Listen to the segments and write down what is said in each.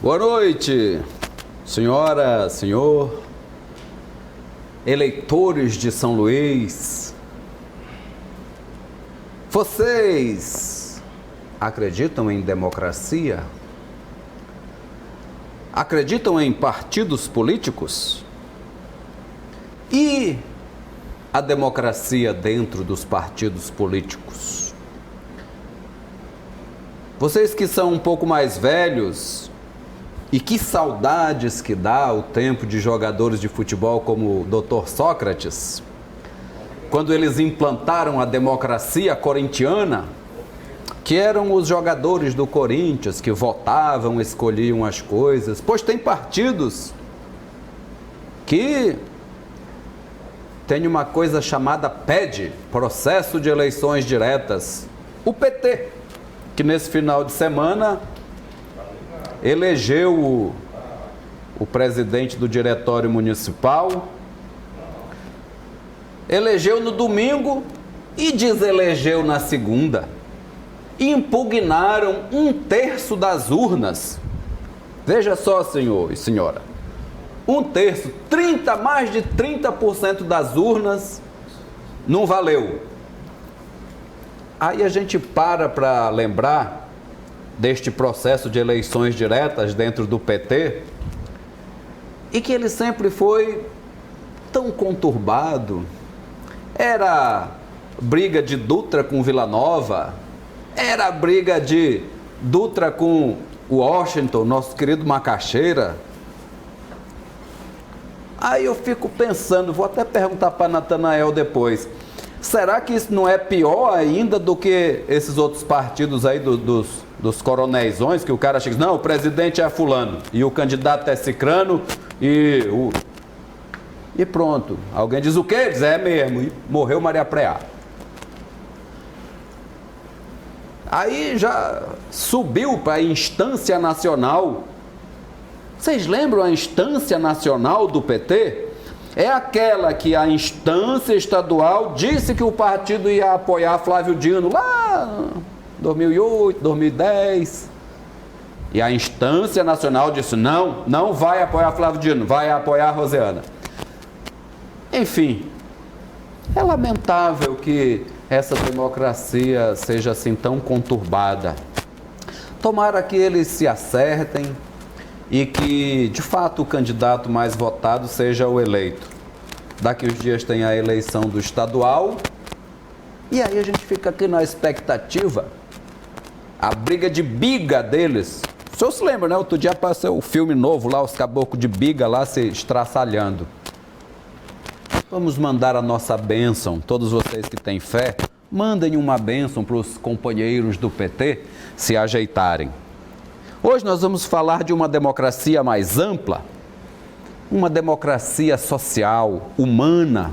Boa noite, senhora, senhor, eleitores de São Luís. Vocês acreditam em democracia? Acreditam em partidos políticos? E a democracia dentro dos partidos políticos? Vocês que são um pouco mais velhos, e que saudades que dá o tempo de jogadores de futebol como o Dr. Sócrates, quando eles implantaram a democracia corintiana, que eram os jogadores do Corinthians que votavam, escolhiam as coisas, pois tem partidos que tem uma coisa chamada PED, Processo de Eleições Diretas. O PT, que nesse final de semana elegeu o presidente do diretório municipal, elegeu no domingo e deselegeu na segunda. Impugnaram 1/3 das urnas. Veja só, senhor e senhora, 1/3, mais de 30% das urnas não valeu. Aí a gente para lembrar deste processo de eleições diretas dentro do PT, e que ele sempre foi tão conturbado. Era briga de Dutra com Vila Nova, era briga de Dutra com Washington, nosso querido Macaxeira. Aí eu fico pensando, vou até perguntar para Natanael depois, será que isso não é pior ainda do que esses outros partidos aí dos coronéisões, que o cara chega e diz, não, o presidente é fulano, e o candidato é cicrano, e pronto. Alguém diz o quê? Diz, é mesmo, e morreu Maria Preá. Aí já subiu para a instância nacional. Vocês lembram a instância nacional do PT? É aquela que a instância estadual disse que o partido ia apoiar Flávio Dino lá em 2008, 2010. E a instância nacional disse, não vai apoiar Flávio Dino, vai apoiar Rosiana. Enfim, é lamentável que essa democracia seja assim tão conturbada. Tomara que eles se acertem e que, de fato, o candidato mais votado seja o eleito. Daqui uns dias tem a eleição do estadual, e aí a gente fica aqui na expectativa, a briga de biga deles. O senhor se lembra, né? Outro dia passou o filme novo lá, os caboclos de biga lá se estraçalhando. Vamos mandar a nossa bênção, todos vocês que têm fé, mandem uma bênção para os companheiros do PT se ajeitarem. Hoje nós vamos falar de uma democracia mais ampla, uma democracia social, humana,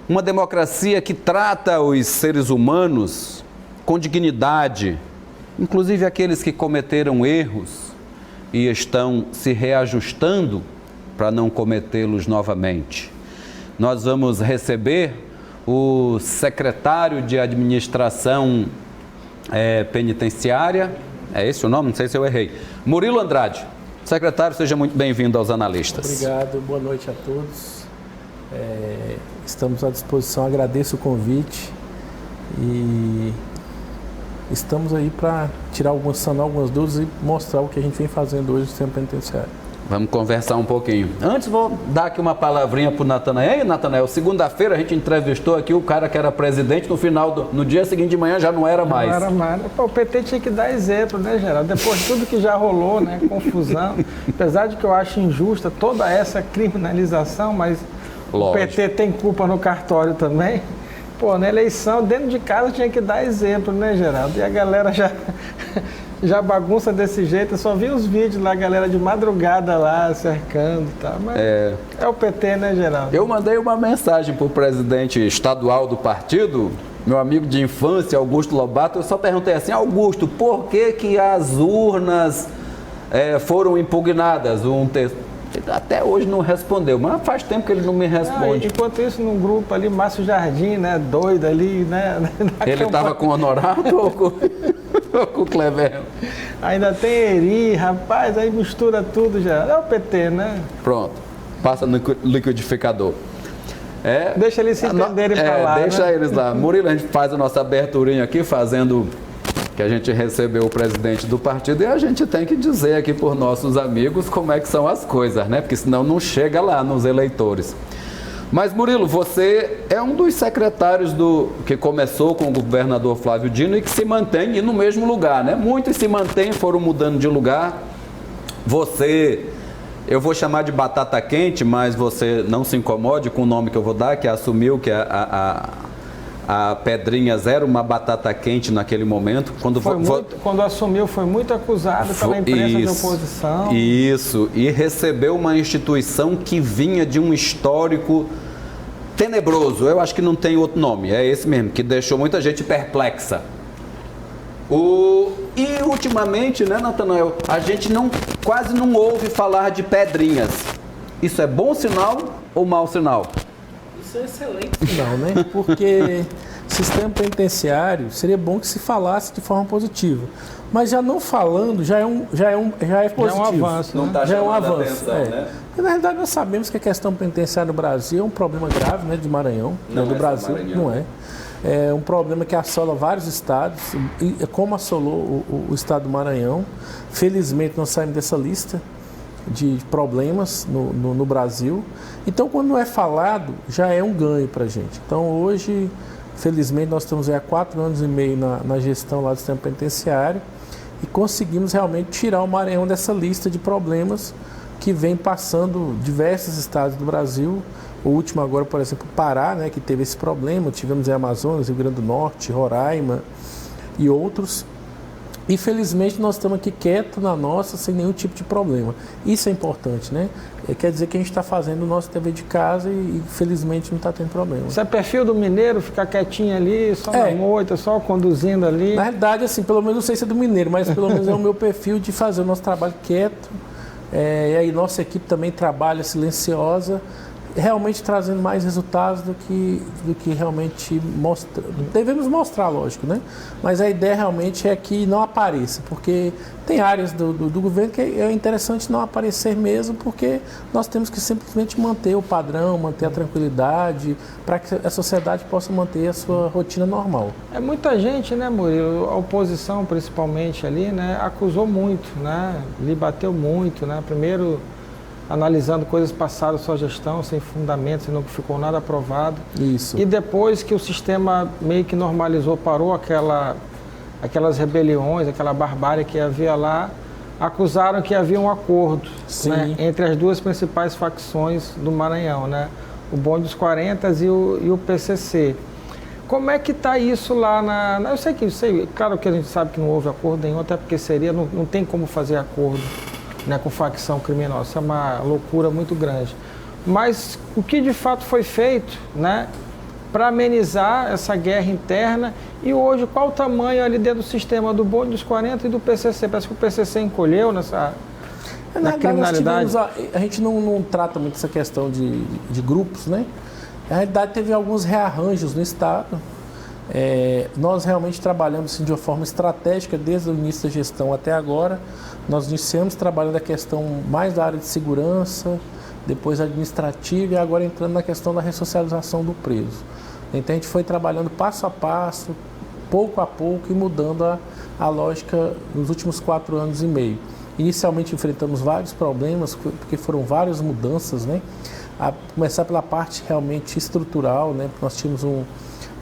uma democracia que trata os seres humanos com dignidade, inclusive aqueles que cometeram erros e estão se reajustando para não cometê-los novamente. Nós vamos receber o secretário de Administração Penitenciária, é esse o nome? Não sei se eu errei. Murilo Andrade. Secretário, seja muito bem-vindo aos analistas. Obrigado, boa noite a todos. Estamos à disposição, agradeço o convite e estamos aí para sanar algumas dúvidas e mostrar o que a gente vem fazendo hoje no sistema penitenciário. Vamos conversar um pouquinho. Antes, vou dar aqui uma palavrinha para o Natanael. E aí, Natanael, segunda-feira a gente entrevistou aqui o cara que era presidente, no dia seguinte de manhã já não era mais. Não era mais. Pô, o PT tinha que dar exemplo, né, Geraldo? Depois de tudo que já rolou, né, confusão. Apesar de que eu acho injusta toda essa criminalização, mas lógico, o PT tem culpa no cartório também. Pô, na eleição, dentro de casa tinha que dar exemplo, né, Geraldo? E a galera já bagunça desse jeito. Eu só vi os vídeos lá, a galera de madrugada lá, cercando e tal. Mas é o PT, né, Geraldo? Eu mandei uma mensagem para o presidente estadual do partido, meu amigo de infância, Augusto Lobato. Eu só perguntei assim, Augusto, por que as urnas foram impugnadas? Até hoje não respondeu, mas faz tempo que ele não me responde. Enquanto isso, num grupo ali, Márcio Jardim, né, doido ali, né? Ele estava com honorado ou com... com o Cleber. Ainda tem Eri, rapaz, aí mistura tudo já. É o PT, né? Pronto, passa no liquidificador. Deixa eles se entenderem pra lá, deixa né? eles lá. Murilo, a gente faz a nossa aberturinha aqui, fazendo que a gente recebeu o presidente do partido e a gente tem que dizer aqui por nossos amigos como é que são as coisas, né? Porque senão não chega lá nos eleitores. Mas, Murilo, você é um dos secretários que começou com o governador Flávio Dino e que se mantém no mesmo lugar, né? Muitos se mantêm, foram mudando de lugar. Você, eu vou chamar de batata quente, mas você não se incomode com o nome que eu vou dar, que assumiu que a Pedrinhas era uma batata quente naquele momento. Quando assumiu, foi muito acusado pela imprensa de oposição. Isso, e recebeu uma instituição que vinha de um histórico tenebroso. Eu acho que não tem outro nome, é esse mesmo, que deixou muita gente perplexa. E ultimamente, né, Natanael, a gente quase não ouve falar de Pedrinhas. Isso é bom sinal ou mau sinal? Isso é excelente sinal, né? Porque sistema penitenciário seria bom que se falasse de forma positiva. Mas já não falando já é positivo. Já é um avanço, não está chamando a atenção, né? Porque, na realidade, nós sabemos que a questão penitenciária no Brasil é um problema grave, né, de Maranhão, não do é Brasil, Maranhão. não é. É um problema que assola vários estados, e como assolou o estado do Maranhão. Felizmente, nós saímos dessa lista de problemas no Brasil. Então, quando é falado, já é um ganho para a gente. Então, hoje, felizmente, nós estamos há 4 anos e meio na gestão lá do sistema penitenciário e conseguimos realmente tirar o Maranhão dessa lista de problemas que vem passando diversos estados do Brasil. O último agora, por exemplo, Pará, né, que teve esse problema. Tivemos em Amazonas, Rio Grande do Norte, Roraima e outros. E felizmente nós estamos aqui quietos na nossa, sem nenhum tipo de problema. Isso é importante, né? Quer dizer que a gente está fazendo o nosso dever de casa e felizmente não está tendo problema. Isso é perfil do mineiro, ficar quietinho ali, só na moita, só conduzindo ali? Na realidade, assim, pelo menos não sei se é do mineiro, mas pelo menos é o meu perfil de fazer o nosso trabalho quieto. E aí nossa equipe também trabalha silenciosa, realmente trazendo mais resultados do que realmente devemos mostrar, lógico, né? Mas a ideia realmente é que não apareça, porque tem áreas do governo que é interessante não aparecer mesmo, porque nós temos que simplesmente manter o padrão, manter a tranquilidade, para que a sociedade possa manter a sua rotina normal. É muita gente, né, Murilo? A oposição, principalmente ali, né, acusou muito, né? Lhe bateu muito, né? Primeiro, analisando coisas passadas da sua gestão, sem fundamento, não ficou nada aprovado. Isso. E depois que o sistema meio que normalizou, parou aquelas rebeliões, aquela barbárie que havia lá, acusaram que havia um acordo, né, entre as duas principais facções do Maranhão, né? O Bonde dos 40 e o PCC. Como é que está isso lá eu sei, claro que a gente sabe que não houve acordo nenhum, até porque não tem como fazer acordo, né, com facção criminosa. Isso é uma loucura muito grande. Mas o que de fato foi feito, né, para amenizar essa guerra interna? E hoje, qual o tamanho ali dentro do sistema do Bonde dos 40 e do PCC? Parece que o PCC encolheu na criminalidade. A gente não trata muito essa questão de grupos, né? Na realidade, teve alguns rearranjos no Estado. Nós realmente trabalhamos assim, de uma forma estratégica desde o início da gestão até agora. Nós iniciamos trabalhando a questão mais da área de segurança, depois administrativa e agora entrando na questão da ressocialização do preso. Então a gente foi trabalhando passo a passo, pouco a pouco e mudando a lógica nos últimos 4 anos e meio. Inicialmente enfrentamos vários problemas, porque foram várias mudanças, né? A começar pela parte realmente estrutural, né? Nós tínhamos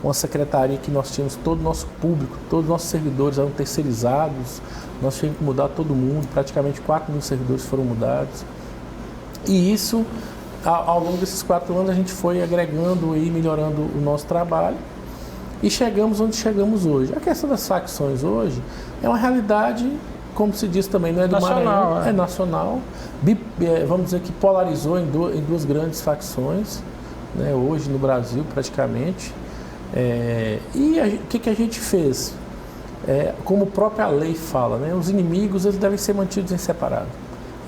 uma secretaria que nós tínhamos todo o nosso público, todos os nossos servidores eram terceirizados, nós tínhamos que mudar todo mundo, praticamente 4 mil servidores foram mudados. E isso, ao longo desses 4 anos, a gente foi agregando e melhorando o nosso trabalho e chegamos onde chegamos hoje. A questão das facções hoje é uma realidade, como se diz também, não é do Maranhão, é nacional, vamos dizer que polarizou em duas grandes facções, né, hoje no Brasil praticamente. O que a gente fez? Como a própria lei fala, né, os inimigos eles devem ser mantidos em separado.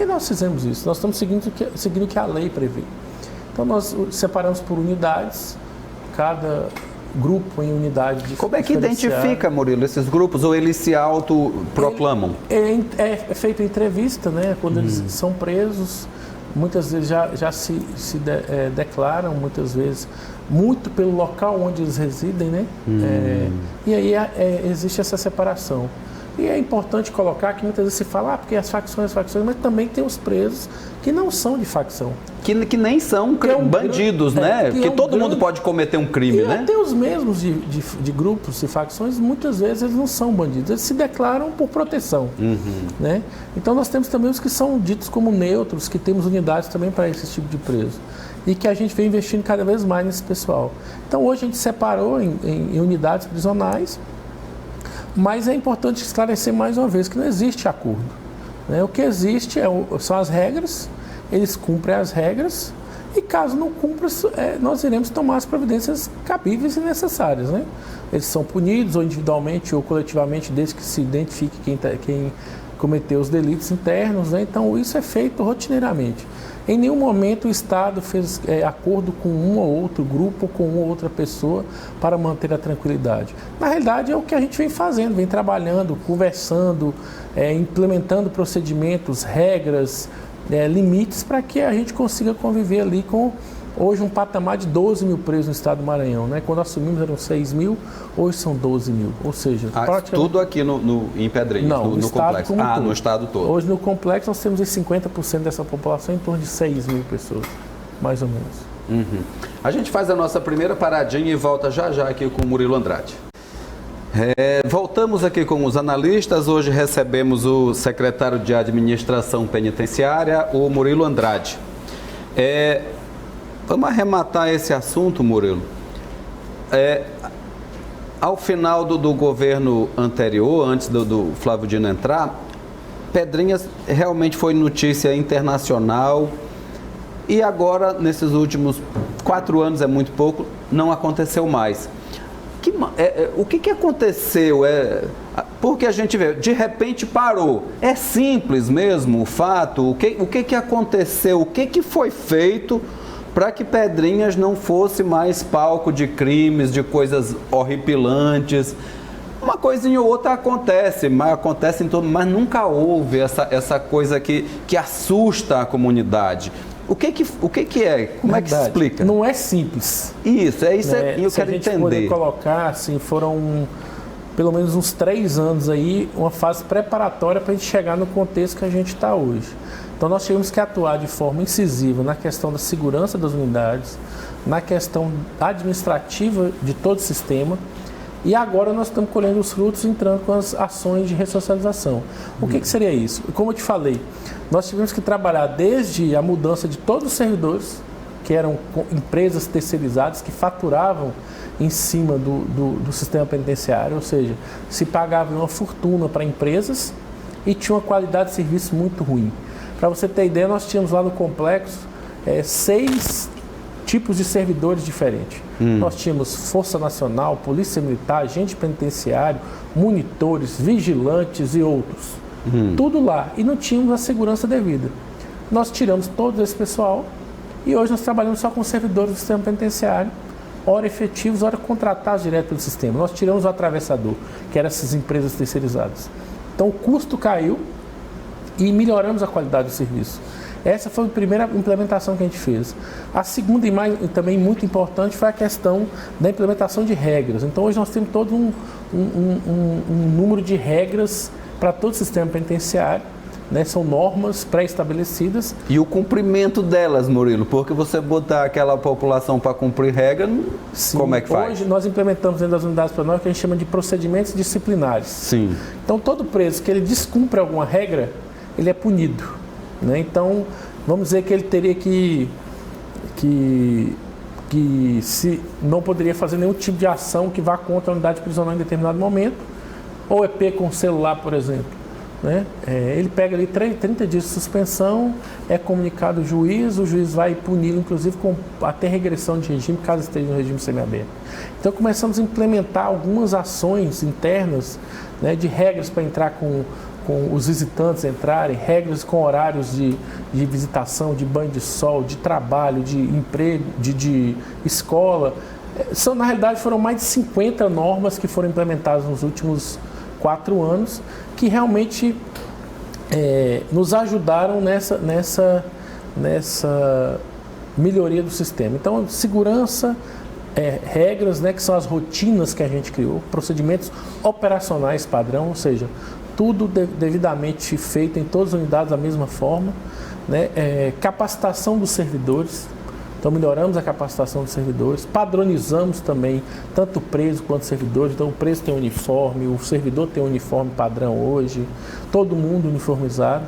E nós fizemos isso, nós estamos seguindo o que a lei prevê. Então nós separamos por unidades, cada grupo em unidade de Como é que identifica, Murilo, esses grupos, ou eles se autoproclamam? É feita entrevista, né? Quando eles são presos, muitas vezes já se declaram, muitas vezes, muito pelo local onde eles residem, né? E aí existe essa separação. E é importante colocar que muitas vezes se fala, porque as facções, mas também tem os presos que não são de facção. Que nem são bandidos, né? Que todo mundo pode cometer um crime, né? Até os mesmos de grupos e facções, muitas vezes eles não são bandidos, eles se declaram por proteção, né? Então nós temos também os que são ditos como neutros, que temos unidades também para esse tipo de preso. E que a gente vem investindo cada vez mais nesse pessoal. Então hoje a gente separou em unidades prisionais, mas é importante esclarecer mais uma vez que não existe acordo, né? O que existe são as regras, eles cumprem as regras e caso não cumpra, nós iremos tomar as providências cabíveis e necessárias, né? Eles são punidos ou individualmente ou coletivamente desde que se identifique quem cometeu os delitos internos, né? Então isso é feito rotineiramente. Em nenhum momento o Estado fez acordo com um ou outro grupo, com uma ou outra pessoa para manter a tranquilidade. Na realidade é o que a gente vem fazendo, vem trabalhando, conversando, implementando procedimentos, regras, limites para que a gente consiga conviver ali com hoje um patamar de 12 mil presos no estado do Maranhão, né? Quando assumimos eram 6 mil, hoje são 12 mil, ou seja... Tudo aqui em Pedrinhas, no complexo? No estado todo. Hoje no complexo nós temos 50% dessa população, em torno de 6 mil pessoas, mais ou menos. A gente faz a nossa primeira paradinha e volta já aqui com o Murilo Andrade. Voltamos aqui com os analistas. Hoje recebemos o secretário de Administração Penitenciária, o Murilo Andrade. Vamos arrematar esse assunto, Murilo. Ao final do governo anterior, antes do Flávio Dino entrar, Pedrinhas realmente foi notícia internacional e agora, nesses últimos 4 anos, é muito pouco, não aconteceu mais. O que aconteceu? Porque a gente vê, de repente parou. É simples mesmo o fato? O que aconteceu? O que foi feito para que Pedrinhas não fosse mais palco de crimes, de coisas horripilantes? Uma coisinha ou outra acontece, mas acontece em todo, mas nunca houve essa coisa que assusta a comunidade. O que é? Como é que se explica? Não é simples. Isso eu quero entender. Se a gente poder colocar, assim, foram pelo menos uns 3 anos aí, uma fase preparatória para a gente chegar no contexto que a gente está hoje. Então nós tivemos que atuar de forma incisiva na questão da segurança das unidades, na questão administrativa de todo o sistema, e agora nós estamos colhendo os frutos, entrando com as ações de ressocialização. O que seria isso? Como eu te falei, nós tivemos que trabalhar desde a mudança de todos os servidores, que eram empresas terceirizadas, que faturavam em cima do sistema penitenciário, ou seja, se pagava uma fortuna para empresas e tinha uma qualidade de serviço muito ruim. Para você ter ideia, nós tínhamos lá no complexo 6 tipos de servidores diferentes. Nós tínhamos Força Nacional, Polícia Militar, agente penitenciário, monitores, vigilantes e outros. Tudo lá. E não tínhamos a segurança devida. Nós tiramos todo esse pessoal e hoje nós trabalhamos só com servidores do sistema penitenciário, ora efetivos, ora contratados direto pelo sistema. Nós tiramos o atravessador, que eram essas empresas terceirizadas. Então o custo caiu e melhoramos a qualidade do serviço. Essa foi a primeira implementação que a gente fez. A segunda e também muito importante foi a questão da implementação de regras. Então hoje nós temos todo um número de regras para todo o sistema penitenciário, né? São normas pré-estabelecidas. E o cumprimento delas, Murilo, porque você botar aquela população para cumprir regra, sim, como é que faz? Hoje nós implementamos dentro das unidades penais o que a gente chama de procedimentos disciplinares. Sim. Então todo preso que ele descumpre alguma regra, ele é punido, né? Então, vamos dizer que ele teria que se não poderia fazer nenhum tipo de ação que vá contra a unidade prisional em determinado momento, ou EP com celular, por exemplo, né? Ele pega ali 30 dias de suspensão, é comunicado ao juiz, o juiz vai puni-lo, inclusive com até regressão de regime, caso esteja no regime semiaberto. Então começamos a implementar algumas ações internas, né, de regras para entrar com os visitantes entrarem, regras com horários de visitação, de banho de sol, de trabalho, de emprego, de escola, Na realidade, foram mais de 50 normas que foram implementadas nos últimos 4 anos, que realmente nos ajudaram nessa melhoria do sistema. Então, segurança, regras, né, que são as rotinas que a gente criou, procedimentos operacionais padrão, ou seja, tudo devidamente feito em todas as unidades da mesma forma, né, capacitação dos servidores. Então, melhoramos a capacitação dos servidores, padronizamos também tanto o preso quanto os servidores. Então, o preso tem uniforme, o servidor tem uniforme padrão hoje, todo mundo uniformizado.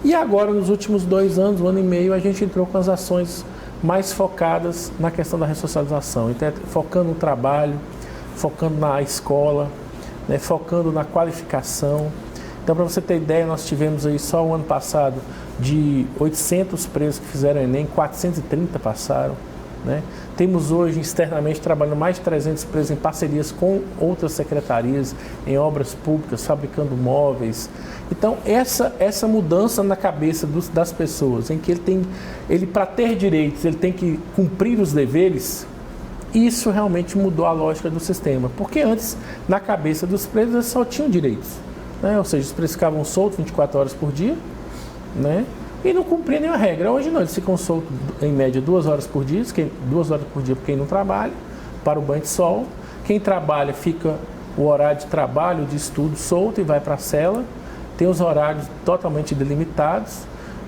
E agora, nos últimos 2 anos, 1 ano e meio, a gente entrou com as ações mais focadas na questão da ressocialização. Então, focando no trabalho, focando na escola, né, focando na qualificação. Então, para você ter ideia, nós tivemos aí só o ano passado de 800 presos que fizeram Enem, 430 passaram, né? Temos hoje externamente trabalhando mais de 300 presos em parcerias com outras secretarias, em obras públicas, fabricando móveis. Então, essa mudança na cabeça das pessoas, em que ele para ter direitos, ele tem que cumprir os deveres, isso realmente mudou a lógica do sistema. Porque antes, na cabeça dos presos, eles só tinham direitos, né? Ou seja, os presos ficavam soltos 24 horas por dia, né? E não cumpriam nenhuma regra. Hoje não, eles ficam soltos em média 2 horas por dia, 2 horas por dia para quem não trabalha, para o banho de sol. Quem trabalha fica o horário de trabalho, de estudo solto e vai para a cela. Tem os horários totalmente delimitados.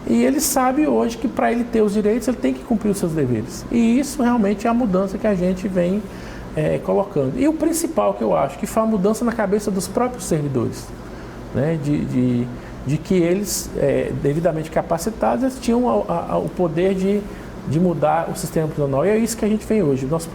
E ele sabe hoje que para ele ter os direitos, ele tem que cumprir os seus deveres. E isso realmente é a mudança que a gente vem colocando. E o principal que eu acho, que foi a mudança na cabeça dos próprios servidores, né? De que eles, devidamente capacitados, eles tinham o poder de mudar o sistema prisional. E é isso que a gente vem hoje. Nós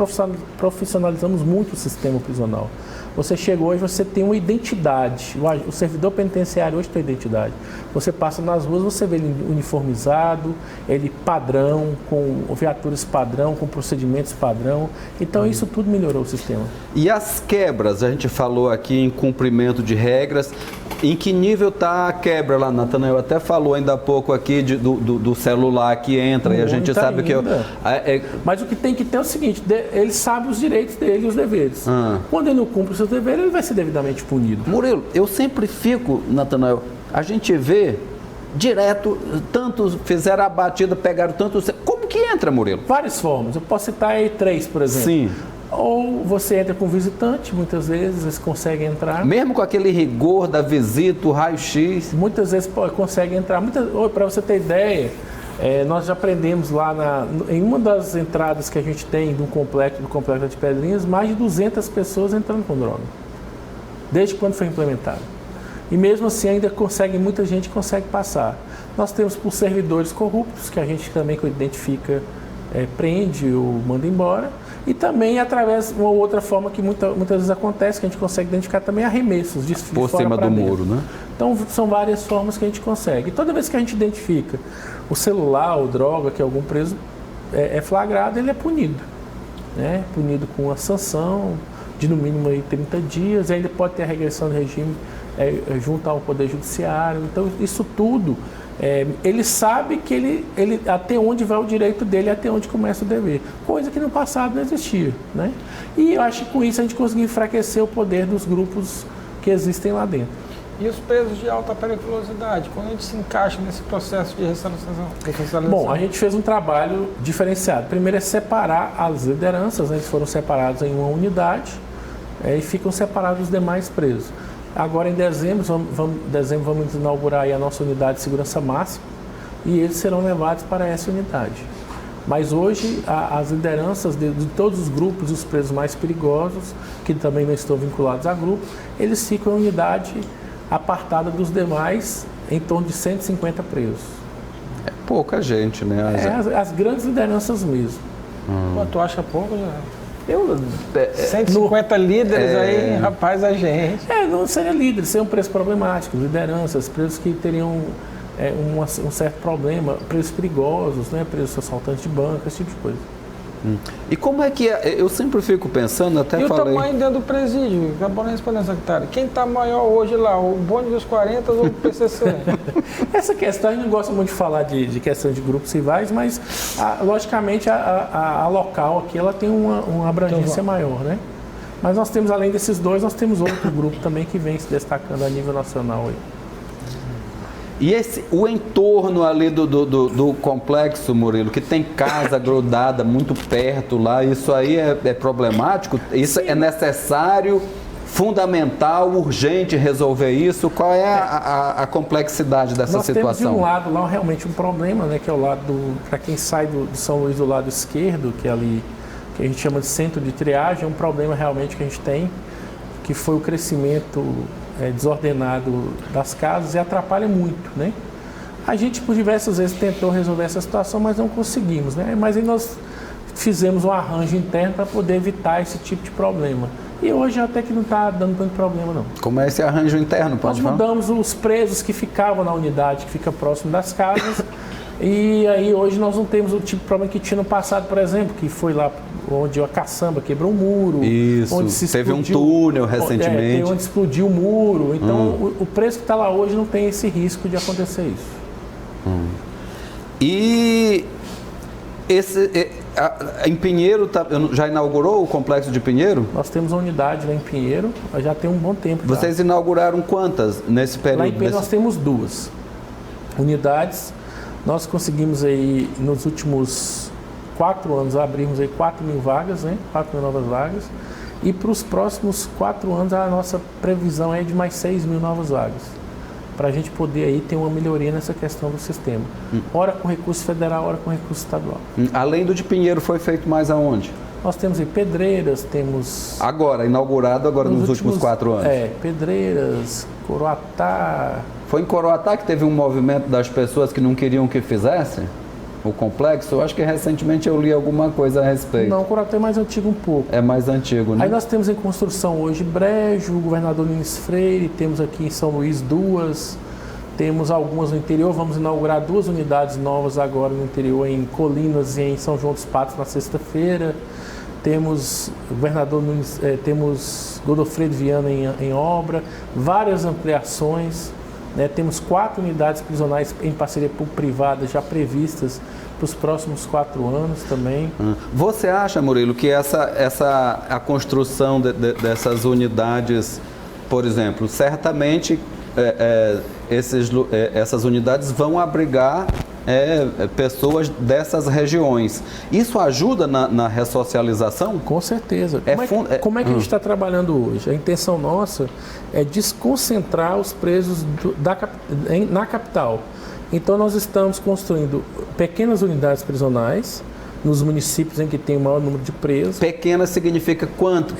profissionalizamos muito o sistema prisional. Você chega hoje, você tem uma identidade. O servidor penitenciário hoje tem identidade. Você passa nas ruas, você vê ele uniformizado, ele padrão, com viaturas padrão, com procedimentos padrão. Então, isso tudo melhorou o sistema. E as quebras? A gente falou aqui em cumprimento de regras. Em que nível está a quebra lá, Natanael? Até falou ainda há pouco aqui do celular que entra, e a gente sabe que... Mas o que tem que ter é o seguinte, ele sabe os direitos dele e os deveres. Quando ele não cumpre os seus deveres, ele vai ser devidamente punido. Murilo, eu sempre fico, Natanael, a gente vê direto, tantos fizeram a batida, pegaram tantos... Como que entra, Murilo? Várias formas. Eu posso citar aí 3, por exemplo. Sim. Ou você entra com visitante, muitas vezes eles conseguem entrar. Mesmo com aquele rigor da visita, o raio-x? Muitas vezes conseguem entrar. Para você ter ideia, nós já aprendemos lá em uma das entradas que a gente tem do complexo de Pedrinhas, mais de 200 pessoas entrando com droga, desde quando foi implementado. E mesmo assim ainda muita gente consegue passar. Nós temos por servidores corruptos, que a gente também identifica, prende ou manda embora. E também através de uma outra forma que muitas vezes acontece, que a gente consegue identificar também arremessos de por cima do muro, né? Então são várias formas que a gente consegue. E toda vez que a gente identifica o celular ou droga que algum preso é flagrado, ele é punido, né? Punido com uma sanção de no mínimo aí 30 dias, e ainda pode ter a regressão do regime junto ao Poder Judiciário. Então isso tudo... ele sabe que ele até onde vai o direito dele, até onde começa o dever. Coisa que no passado não existia, né? E eu acho que com isso a gente conseguiu enfraquecer o poder dos grupos que existem lá dentro. E os presos de alta periculosidade, quando a gente se encaixa nesse processo de ressocialização? Bom, a gente fez um trabalho diferenciado. Primeiro é separar as lideranças, né? Eles foram separados em uma unidade e ficam separados os demais presos. Agora em dezembro vamos inaugurar aí a nossa unidade de segurança máxima e eles serão levados para essa unidade. Mas hoje as lideranças de todos os grupos, os presos mais perigosos, que também não estão vinculados a grupo, eles ficam em unidade apartada dos demais, em torno de 150 presos. É pouca gente, né? As grandes lideranças mesmo. Pô, tu acha pouco, já? 150 líderes aí, rapaz, a gente. Não seria líderes, seriam presos problemáticos, lideranças, presos que teriam um certo problema, presos perigosos, né? Presos assaltantes de banco, esse tipo de coisa. E como é que é? Eu sempre fico pensando, até e falei... o tamanho dentro do presídio? Acabou nem respondendo, secretário. Quem está maior hoje lá, o bonde dos 40 ou o PCC? Essa questão, a gente não gosta muito de falar de questão de grupos rivais, mas logicamente a local aqui ela tem uma abrangência maior, né? Mas nós temos, além desses dois, nós temos outro grupo também que vem se destacando a nível nacional aí. E o entorno ali do complexo, Murilo, que tem casa grudada muito perto lá, isso aí é problemático? Isso é necessário, fundamental, urgente resolver isso? Qual é a complexidade dessa situação? Nós temos de um lado lá realmente um problema, né, que é o lado, para quem sai do São Luís do lado esquerdo, que é ali, que a gente chama de centro de triagem, é um problema realmente que a gente tem, que foi o crescimento desordenado das casas e atrapalha muito, né? A gente por diversas vezes tentou resolver essa situação, mas não conseguimos, né? Mas aí nós fizemos um arranjo interno para poder evitar esse tipo de problema. E hoje até que não está dando tanto problema, não. Como é esse arranjo interno? Nós mudamos os presos que ficavam na unidade, que fica próximo das casas, e aí hoje nós não temos o tipo de problema que tinha no passado, por exemplo, que foi lá onde a caçamba quebrou um muro. Isso, onde se teve um túnel recentemente. Onde explodiu o muro. Então, o preço que está lá hoje não tem esse risco de acontecer isso. E em Pinheiro, já inaugurou o complexo de Pinheiro? Nós temos uma unidade lá em Pinheiro, já tem um bom tempo. Vocês inauguraram quantas nesse período? Lá em Pinheiro nós temos 2 unidades. Nós conseguimos aí, nos últimos 4 anos, abrimos aí 4.000 vagas, né? 4.000 novas vagas. E para os próximos 4 anos, a nossa previsão é de mais 6.000 novas vagas. Para a gente poder aí ter uma melhoria nessa questão do sistema. Ora com recurso federal, ora com recurso estadual. Além do de Pinheiro, foi feito mais aonde? Nós temos aí Pedreiras, temos... Inaugurado nos últimos 4 anos. Pedreiras, Coroatá... Foi em Coroatá que teve um movimento das pessoas que não queriam que fizessem o complexo? Eu acho que recentemente eu li alguma coisa a respeito. Não, o Coroatá é mais antigo um pouco. É mais antigo, né? Aí nós temos em construção hoje Brejo, Governador Nunes Freire, temos aqui em São Luís 2, temos algumas no interior, vamos inaugurar 2 unidades novas agora no interior, em Colinas e em São João dos Patos na sexta-feira. Temos Governador Nunes, temos Godofredo Viana em obra, várias ampliações. Né, temos 4 unidades prisionais em parceria público-privada já previstas para os próximos 4 anos também. Você acha, Murilo, que a construção dessas unidades, por exemplo, certamente essas unidades vão abrigar pessoas dessas regiões. Isso ajuda na ressocialização? Com certeza. Como é que a gente está trabalhando hoje? A intenção nossa é desconcentrar os presos na capital. Então nós estamos construindo pequenas unidades prisionais nos municípios em que tem o maior número de presos. Pequena significa quanto?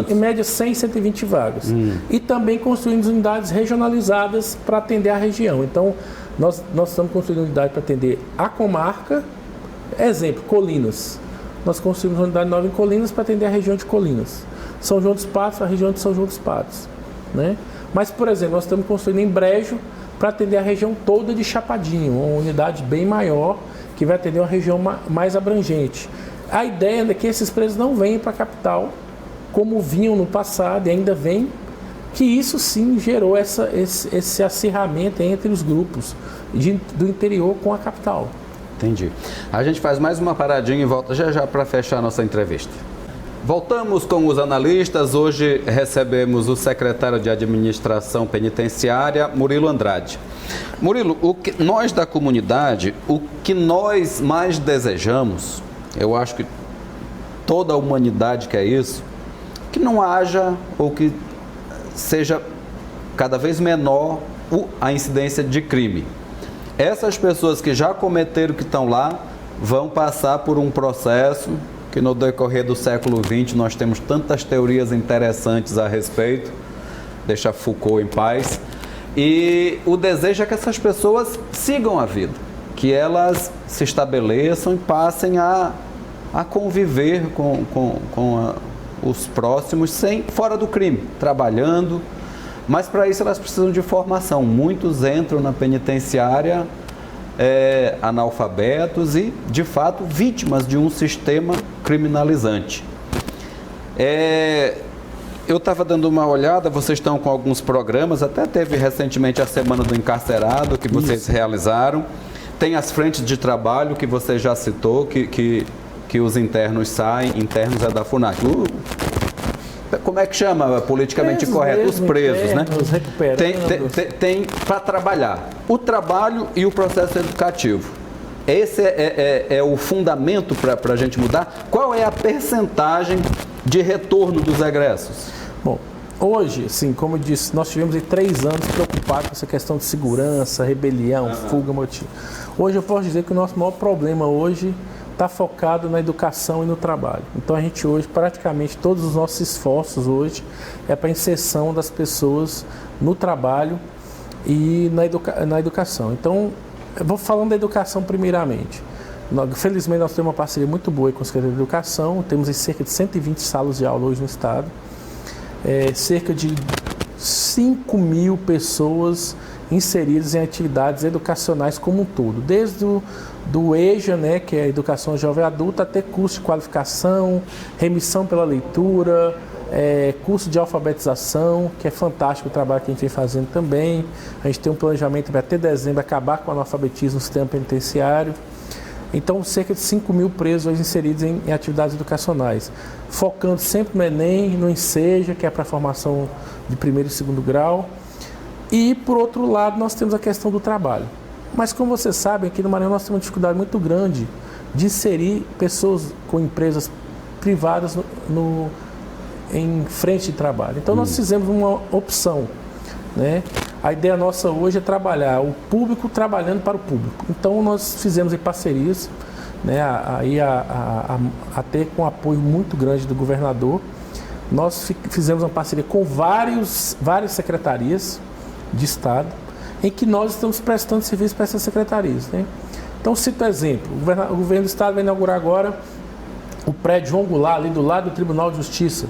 Em média 100, 120 vagas. E também construindo unidades regionalizadas para atender a região. Então nós estamos construindo unidade para atender a comarca. Exemplo, Colinas. Nós construímos uma unidade nova em Colinas para atender a região de Colinas. São João dos Patos, a região de São João dos Patos. Né? Mas, por exemplo, nós estamos construindo em Brejo para atender a região toda de Chapadinho, uma unidade bem maior que vai atender uma região mais abrangente. A ideia é que esses presos não venham para a capital como vinham no passado e ainda vêm, que isso sim gerou esse acirramento entre os grupos do interior com a capital. Entendi. A gente faz mais uma paradinha e volta já para fechar a nossa entrevista. Voltamos com os analistas. Hoje recebemos o secretário de Administração Penitenciária, Murilo Andrade. Murilo, nós da comunidade, o que nós mais desejamos, eu acho que toda a humanidade quer isso, que não haja ou que seja cada vez menor a incidência de crime. Essas pessoas que já cometeram, que estão lá, vão passar por um processo que no decorrer do século XX nós temos tantas teorias interessantes a respeito, deixa Foucault em paz, e o desejo é que essas pessoas sigam a vida, que elas se estabeleçam e passem a conviver com os próximos fora do crime, trabalhando, mas para isso elas precisam de formação. Muitos entram na penitenciária analfabetos e, de fato, vítimas de um sistema criminalizante. Eu estava dando uma olhada, vocês estão com alguns programas, até teve recentemente a Semana do Encarcerado, que vocês realizaram. Tem as frentes de trabalho, que você já citou, que os internos saem, internos é da FUNAC. Como é que chama politicamente correto? Os presos, né? Os recuperados. Tem para trabalhar o trabalho e o processo educativo. Esse é o fundamento para a gente mudar. Qual é a percentagem de retorno dos egressos? Bom, hoje, assim, como eu disse, nós tivemos aí 3 anos preocupados com essa questão de segurança, rebelião, fuga, motim. Hoje eu posso dizer que o nosso maior problema hoje está focado na educação e no trabalho. Então a gente hoje, praticamente todos os nossos esforços hoje é para a inserção das pessoas no trabalho e na educação. Então, eu vou falando da educação primeiramente. Felizmente nós temos uma parceria muito boa com a Secretaria de Educação, temos cerca de 120 salas de aula hoje no estado, cerca de 5.000 pessoas inseridas em atividades educacionais como um todo, desde do EJA, né, que é a Educação Jovem Adulta, até curso de qualificação, remissão pela leitura, curso de alfabetização, que é fantástico o trabalho que a gente vem fazendo também. A gente tem um planejamento para até dezembro acabar com o analfabetismo no sistema penitenciário. Então, cerca de 5.000 presos hoje inseridos em atividades educacionais, focando sempre no Enem, no Enseja, que é para a formação de primeiro e segundo grau. E, por outro lado, nós temos a questão do trabalho. Mas, como vocês sabem, aqui no Maranhão nós temos uma dificuldade muito grande de inserir pessoas com empresas privadas em frente de trabalho. Então, nós fizemos uma opção, né? A ideia nossa hoje é trabalhar o público trabalhando para o público. Então, nós fizemos em parcerias, né, até com apoio muito grande do governador. Nós fizemos uma parceria com várias secretarias de Estado, em que nós estamos prestando serviço para essas secretarias, né? Então, cito exemplo, o governo do Estado vai inaugurar agora o prédio João Goulart, ali do lado do Tribunal de Justiça.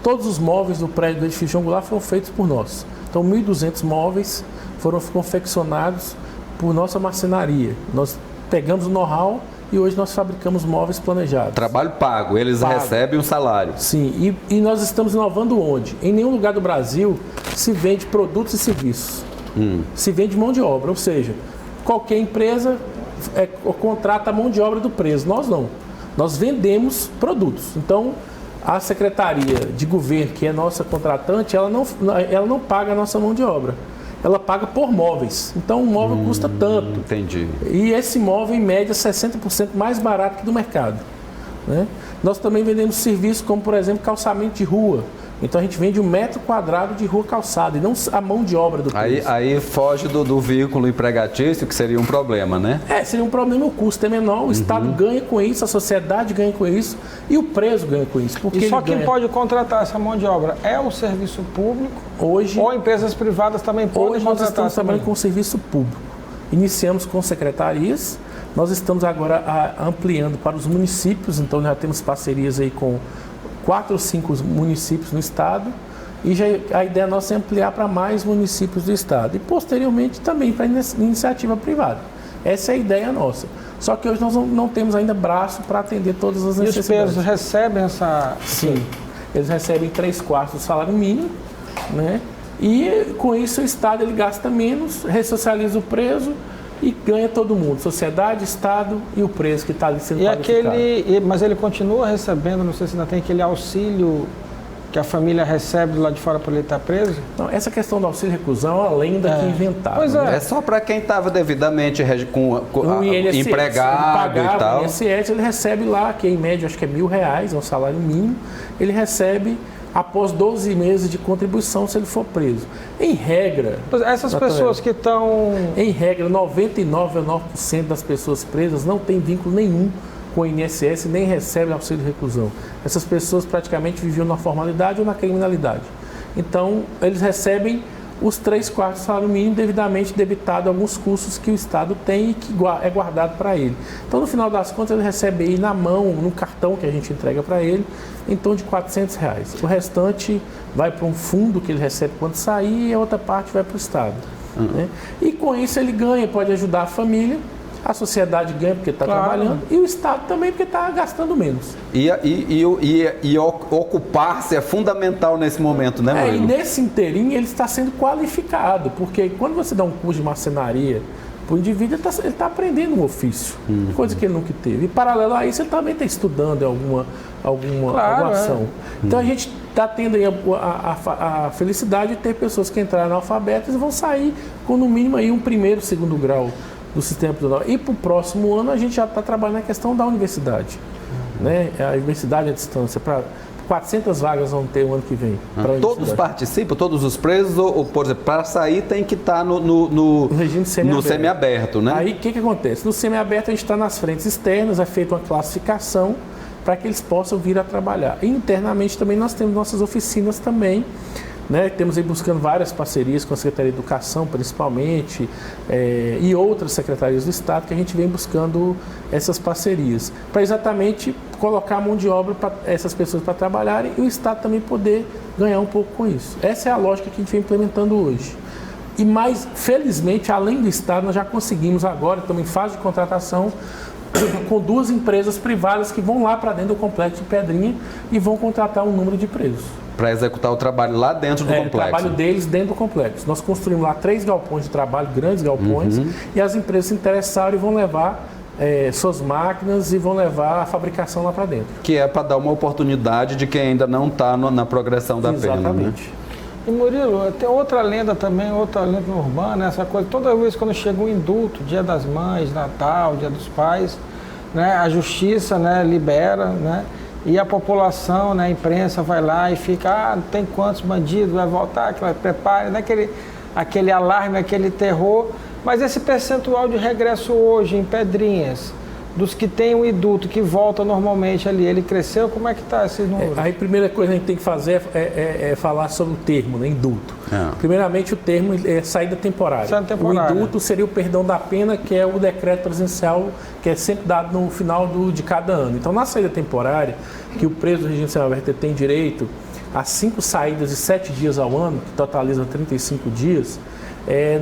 Todos os móveis do prédio do edifício João Goulart foram feitos por nós. Então, 1.200 móveis foram confeccionados por nossa marcenaria. Nós pegamos o know-how e hoje nós fabricamos móveis planejados. Trabalho pago, eles recebem um salário. Sim, e nós estamos inovando onde? Em nenhum lugar do Brasil se vende produtos e serviços. Se vende mão de obra, ou seja, qualquer empresa contrata a mão de obra do preso. Nós não. Nós vendemos produtos. Então, a Secretaria de Governo, que é nossa contratante, ela não paga a nossa mão de obra. Ela paga por móveis. Então, um móvel custa tanto. Entendi. E esse móvel, em média, é 60% mais barato que do mercado, né? Nós também vendemos serviços como, por exemplo, calçamento de rua. Então, a gente vende 1 metro quadrado de rua calçada e não a mão de obra do preso. Aí foge do veículo empregatício, que seria um problema, né? Seria um problema, o custo é menor, o Estado ganha com isso, a sociedade ganha com isso e o preso ganha com isso. E só quem pode contratar essa mão de obra é o serviço público? Hoje, ou empresas privadas também podem contratar? Hoje nós estamos trabalhando com o serviço público. Iniciamos com secretarias, nós estamos agora ampliando para os municípios, então já temos parcerias aí com 4 ou 5 municípios no estado e a ideia nossa é ampliar para mais municípios do estado e posteriormente também para iniciativa privada. Essa é a ideia nossa. Só que hoje nós não temos ainda braço para atender todas as necessidades. E os presos recebem essa... Sim, eles recebem 3/4 do salário mínimo, né? E com isso o estado ele gasta menos, ressocializa o preso e ganha todo mundo, sociedade, Estado e o preso que está ali sendo qualificado. Mas ele continua recebendo, não sei se ainda tem aquele auxílio que a família recebe lá de fora por ele estar preso? Não, essa questão do auxílio reclusão é uma lenda que inventaram. Pois é. Né? É só para quem estava devidamente empregado e tal. O INSS ele recebe lá, que em média acho que é R$1.000, é um salário mínimo, ele recebe após 12 meses de contribuição se ele for preso. Em regra... Essas pessoas que estão... Em regra, 99,9% das pessoas presas não tem vínculo nenhum com o INSS, nem recebem auxílio de reclusão. Essas pessoas praticamente viviam na formalidade ou na criminalidade. Então, eles recebem os 3/4 do salário mínimo devidamente debitado alguns custos que o Estado tem e que é guardado para ele. Então, no final das contas, ele recebe aí na mão, no cartão que a gente entrega para ele, em torno de R$400. O restante vai para um fundo que ele recebe quando sair e a outra parte vai para o Estado. Né? E com isso ele ganha, pode ajudar a família, a sociedade ganha porque está trabalhando e o Estado também porque está gastando menos. E ocupar-se é fundamental nesse momento, né, Murilo? E nesse inteirinho ele está sendo qualificado, porque quando você dá um curso de marcenaria para o indivíduo, ele está aprendendo um ofício, coisa que ele nunca teve. E paralelo a isso, ele também está estudando alguma ação. Então a gente está tendo aí a felicidade de ter pessoas que entraram analfabetas e vão sair com no mínimo aí um primeiro, segundo grau do sistema prisional. E para o próximo ano a gente já está trabalhando na questão da universidade. Né? A universidade à distância, para 400 vagas vão ter o ano que vem. Todos participam, todos os presos, ou por exemplo, para sair tem que estar no regime semiaberto, né? Aí o que acontece? No semiaberto a gente está nas frentes externas, é feita uma classificação para que eles possam vir a trabalhar. E internamente também nós temos nossas oficinas também, né? Temos aí buscando várias parcerias com a Secretaria de Educação, principalmente, e outras secretarias do Estado, que a gente vem buscando essas parcerias, para exatamente colocar a mão de obra para essas pessoas para trabalharem e o Estado também poder ganhar um pouco com isso. Essa é a lógica que a gente vem implementando hoje. E mais, felizmente, além do Estado, nós já conseguimos agora, estamos em fase de contratação, com 2 empresas privadas que vão lá para dentro do complexo de Pedrinha e vão contratar um número de presos. Para executar o trabalho lá dentro do complexo. O trabalho deles dentro do complexo. Nós construímos lá 3 galpões de trabalho, grandes galpões, e as empresas se interessaram e vão levar suas máquinas e vão levar a fabricação lá para dentro. Que é para dar uma oportunidade de quem ainda não está na progressão da pena. Exatamente. Né? E Murilo, tem outra lenda também, outra lenda urbana, essa coisa, toda vez quando chega um indulto, Dia das Mães, Natal, Dia dos Pais, né, a Justiça, né, libera, né, e a população, né, a imprensa vai lá e fica, não tem quantos bandidos, vai voltar, que vai preparar, né, aquele alarme, aquele terror, mas esse percentual de regresso hoje em Pedrinhas, dos que têm o indulto, que volta normalmente ali, ele cresceu? Como é que está esse número? Aí a primeira coisa que a gente tem que fazer é falar sobre o termo, né, indulto. Primeiramente o termo é saída temporária. O indulto seria o perdão da pena, que é o decreto presidencial, que é sempre dado no final de cada ano. Então na saída temporária, que o preso do regime semiaberto tem direito a 5 saídas de 7 dias ao ano, que totalizam 35 dias,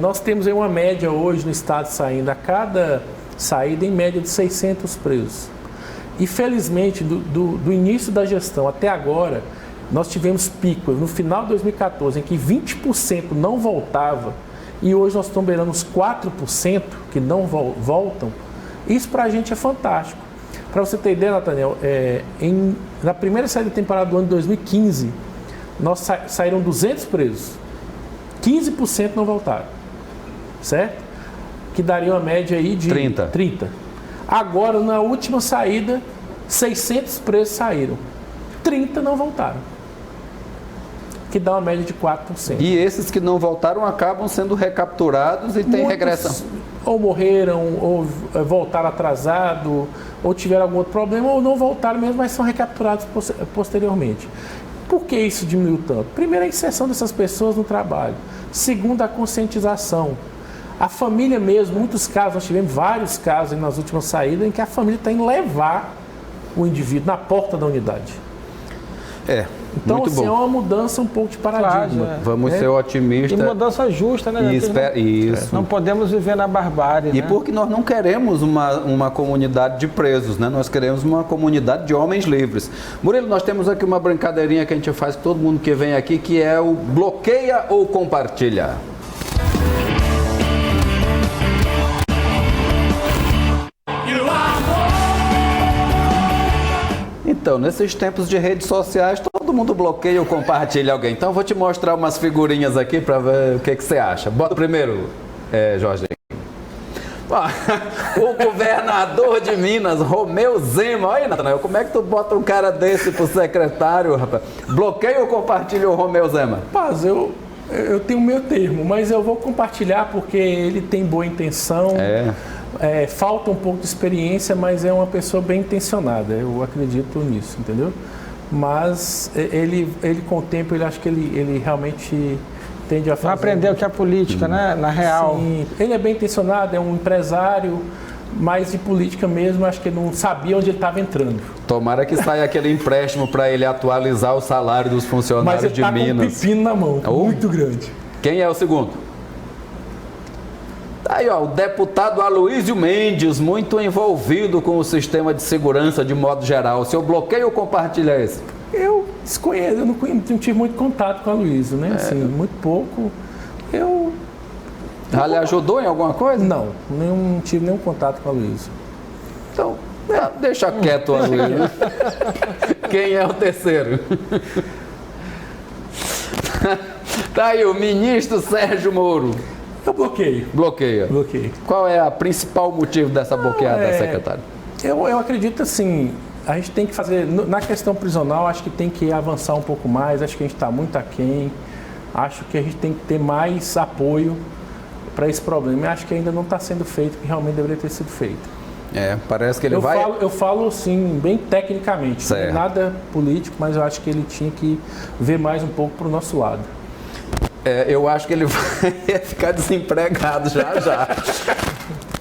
nós temos aí uma média hoje no estado saindo a cada saída em média de 600 presos. E felizmente, do início da gestão até agora, nós tivemos picos no final de 2014 em que 20% não voltava e hoje nós estamos beirando os 4% que não voltam. Isso para a gente é fantástico. Para você ter ideia, Nathaniel, na primeira saída da temporada do ano de 2015, nós saíram 200 presos, 15% não voltaram, certo? Que daria uma média aí de 30. Agora, na última saída, 600 presos saíram. 30 não voltaram. Que dá uma média de 4%. E esses que não voltaram acabam sendo recapturados e tem regressão. Ou morreram, ou voltaram atrasado, ou tiveram algum outro problema, ou não voltaram mesmo, mas são recapturados posteriormente. Por que isso diminuiu tanto? Primeiro, a inserção dessas pessoas no trabalho. Segundo, a conscientização. A família mesmo, muitos casos, nós tivemos vários casos nas últimas saídas em que a família está indo levar o indivíduo na porta da unidade. Então, muito assim, bom. É uma mudança um pouco de paradigma. Claro, Vamos ser otimistas. E mudança justa, né? Isso. Não podemos viver na barbárie, E porque nós não queremos uma comunidade de presos, né? Nós queremos uma comunidade de homens livres. Murilo, nós temos aqui uma brincadeirinha que a gente faz com todo mundo que vem aqui, que é o bloqueia ou compartilha. Então, nesses tempos de redes sociais, todo mundo bloqueia ou compartilha alguém. Então, eu vou te mostrar umas figurinhas aqui para ver o que você acha. Bota primeiro, Jorge. O governador de Minas, Romeu Zema. Olha aí, Natanael, como é que tu bota um cara desse pro secretário, rapaz? Bloqueia ou compartilha o Romeu Zema? Paz, eu tenho o meu termo, mas eu vou compartilhar porque ele tem boa intenção. Falta um pouco de experiência, mas é uma pessoa bem intencionada, eu acredito nisso, entendeu? Mas ele com o tempo, ele acho que ele realmente tende a fazer... Vai aprender o que é política, né? Na real. Sim, ele é bem intencionado, é um empresário, mas de política mesmo, acho que ele não sabia onde ele estava entrando. Tomara que saia aquele empréstimo para ele atualizar o salário dos funcionários de Minas. Mas ele está com um pepino na mão, muito grande. Quem é o segundo? Tá aí, ó, o deputado Aloysio Mendes, muito envolvido com o sistema de segurança de modo geral. O senhor bloqueia ou compartilha isso? Eu desconheço, eu não tive muito contato com a Aloysio, né? Assim, muito pouco. Já lhe ajudou em alguma coisa? Não tive nenhum contato com a Aloysio. Então, deixa quieto, Aloysio. Quem é o terceiro? Tá aí, o ministro Sérgio Moro. Eu bloqueio. Bloqueia. Bloqueio. Qual é o principal motivo dessa bloqueada, secretário? Eu acredito assim, a gente tem que fazer, na questão prisional, acho que tem que avançar um pouco mais, acho que a gente está muito aquém, acho que a gente tem que ter mais apoio para esse problema. Eu acho que ainda não está sendo feito o que realmente deveria ter sido feito. Parece que ele vai... Eu falo assim, bem tecnicamente, certo. Nada político, mas eu acho que ele tinha que ver mais um pouco para o nosso lado. Eu acho que ele vai ficar desempregado já.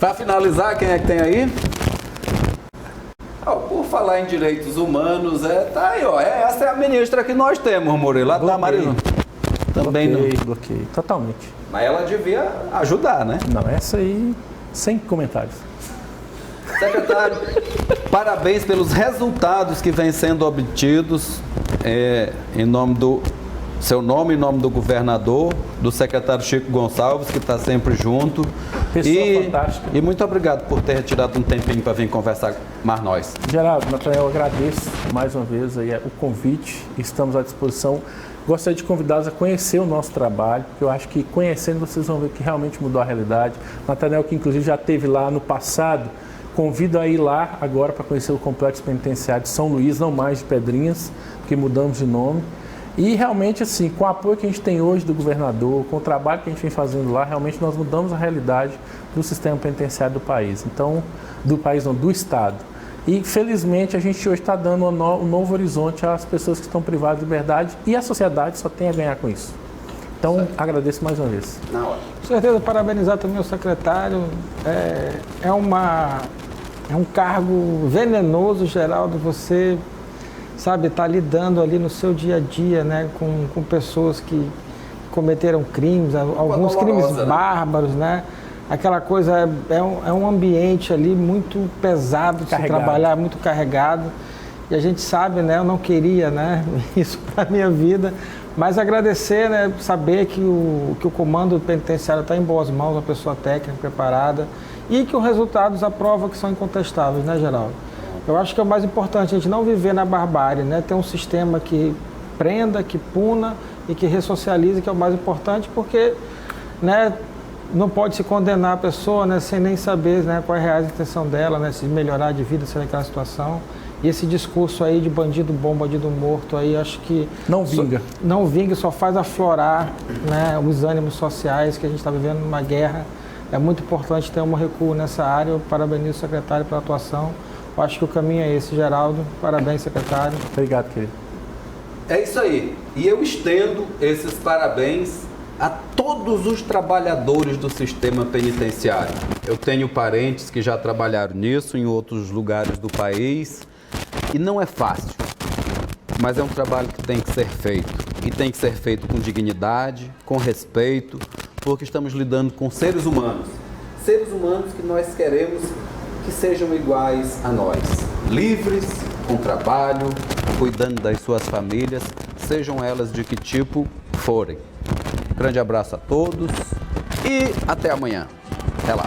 Para finalizar, quem é que tem aí? Por falar em direitos humanos, tá aí, ó. Essa é a ministra que nós temos, Murilo. Lá tá, Marina. Também bloqueei, totalmente. Mas ela devia ajudar, né? Não, essa aí, sem comentários. Secretário, parabéns pelos resultados que vêm sendo obtidos em nome do seu nome, em nome do governador, do secretário Chico Gonçalves, que está sempre junto. Pessoa fantástica. E muito obrigado por ter retirado um tempinho para vir conversar mais nós. Geraldo, Nathanael, eu agradeço mais uma vez aí o convite, estamos à disposição. Gostaria de convidá-los a conhecer o nosso trabalho, porque eu acho que conhecendo vocês vão ver que realmente mudou a realidade. Nathanael, que inclusive já esteve lá no passado, convido a ir lá agora para conhecer o Complexo Penitenciário de São Luís, não mais de Pedrinhas, porque mudamos de nome. E realmente, assim, com o apoio que a gente tem hoje do governador, com o trabalho que a gente vem fazendo lá, realmente nós mudamos a realidade do sistema penitenciário do país. Então, do Estado. E, felizmente, a gente hoje está dando um novo horizonte às pessoas que estão privadas de liberdade e a sociedade só tem a ganhar com isso. Então, agradeço mais uma vez. Com certeza, parabenizar também o secretário. É um cargo venenoso, Geraldo, você... sabe, tá lidando ali no seu dia a dia, né, com pessoas que cometeram crimes, alguns crimes bárbaros, né? Aquela coisa, é um ambiente ali muito pesado de se trabalhar, muito carregado. E a gente sabe, né, eu não queria, né, isso para a minha vida, mas agradecer, né, saber que o comando penitenciário está em boas mãos, uma pessoa técnica, preparada, e que os resultados a prova que são incontestáveis, né, Geraldo? Eu acho que é o mais importante, a gente não viver na barbárie, né? Ter um sistema que prenda, que puna e que ressocialize, que é o mais importante, porque, né, não pode se condenar a pessoa, né, sem nem saber, né, qual é a real intenção dela, né, se melhorar de vida, se naquela situação. E esse discurso aí de bandido bom, bandido morto, aí acho que... Não vinga. Não vinga, só faz aflorar, né, os ânimos sociais, que a gente está vivendo numa guerra. É muito importante ter um recuo nessa área. Eu parabenizo o secretário pela atuação. Eu acho que o caminho é esse, Geraldo. Parabéns, secretário. Obrigado, querido. É isso aí. E eu estendo esses parabéns a todos os trabalhadores do sistema penitenciário. Eu tenho parentes que já trabalharam nisso em outros lugares do país e não é fácil, mas é um trabalho que tem que ser feito. E tem que ser feito com dignidade, com respeito, porque estamos lidando com seres humanos. Seres humanos que nós queremos que sejam iguais a nós, livres, com trabalho, cuidando das suas famílias, sejam elas de que tipo forem. Grande abraço a todos e até amanhã. Até lá.